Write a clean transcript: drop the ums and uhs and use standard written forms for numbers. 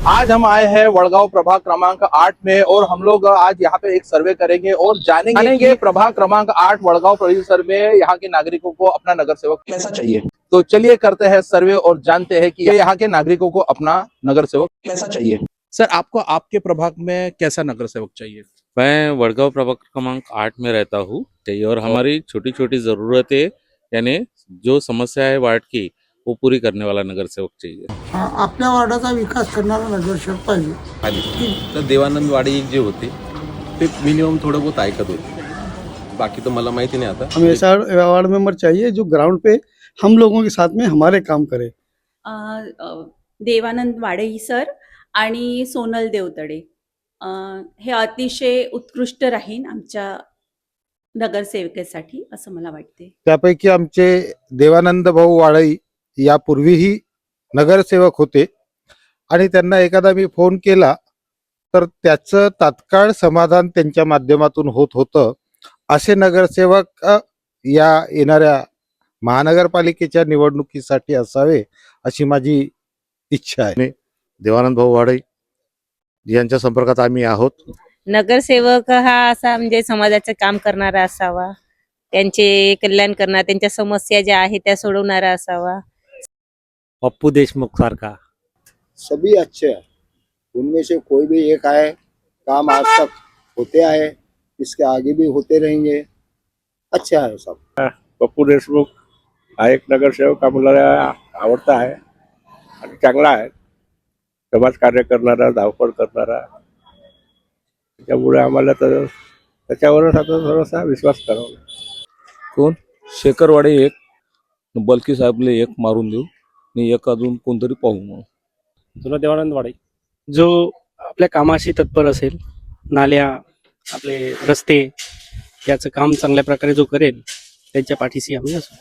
आज हम आए हैं वडगांव प्रभाग क्रमांक 8 में और हम लोग आज यहाँ पे एक सर्वे करेंगे और जानेंगे प्रभाग क्रमांक 8 वडगांव परिसर में यहाँ के नागरिकों को अपना नगर सेवक कैसा चाहिए। तो चलिए करते हैं सर्वे और जानते हैं कि यहाँ के नागरिकों को अपना नगर सेवक कैसा चाहिए। सर, आपको आपके प्रभाग में कैसा नगर सेवक चाहिए? मैं वडगांव प्रभाग क्रमांक 8 में रहता हूँ और हमारी छोटी छोटी जरूरतें यानी जो समस्या है वार्ड की वो पूरी करने वाला नगर सेवक चाहिए। आपल्या वार्डाचा विकास करणारा नगरसेवक पाहिजे। तर देवानंद वाडे जे होते ते मिनिमम थोडं बहुत ऐकत होते, बाकी तो मला माहिती नहीं आता। हमें ऐसा वार्ड मेंबर चाहिए जो ग्राउंड पे हम लोगों के साथ में हमारे काम करे। देवानंद वाडे सर आणि सोनल देवतडे हे अतिशय उत्कृष्ट राहीन आमच्या नगरसेवकेसाठी असं मला वाटते। त्यापैकी आमचे देवानंद भाऊ वाडई यापूर्वीही नगरसेवक होते आणि त्यांना एखादा मी फोन केला तर त्याचं तात्काळ समाधान त्यांच्या माध्यमातून होत होतं। असे नगरसेवक या येणाऱ्या महानगरपालिकेच्या निवडणुकीसाठी असावे अशी माझी इच्छा आहे। देवानंद भाऊ वाडई यांच्या संपर्कात आम्ही आहोत। नगरसेवक हा असा म्हणजे समाजाचं काम करणारा असावा, त्यांचे कल्याण करणारा, त्यांच्या समस्या ज्या आहेत त्या सोडवणारा असावा। पप्पू देशमुख सारखा सभी अच्छे हैं, उनमें से कोई भी एक आए, काम आज तक होते आए, इसके आगे भी होते रहेंगे, अच्छे है सब। पप्पू देशमुख हा एक नगरसेवक आम्हाला आवडता आहे आणि चांगला आहे, समाज कार्य करणारा, धावपळ करणारा, त्यामुळे आम्हाला तर त्याच्यावरच आता थोडासा विश्वास करावा। कोण शेखरवाडे एक, बलकी साहेबले एक मारून देऊ आणि एक अजून कोणतरी पाहू मग। जुना देवानंद वाडे जो आपल्या कामाशी तत्पर असेल, नाल्या आपले रस्ते याचं काम चांगल्या प्रकारे जो करेल त्यांच्या पाठीशी आम्ही असू।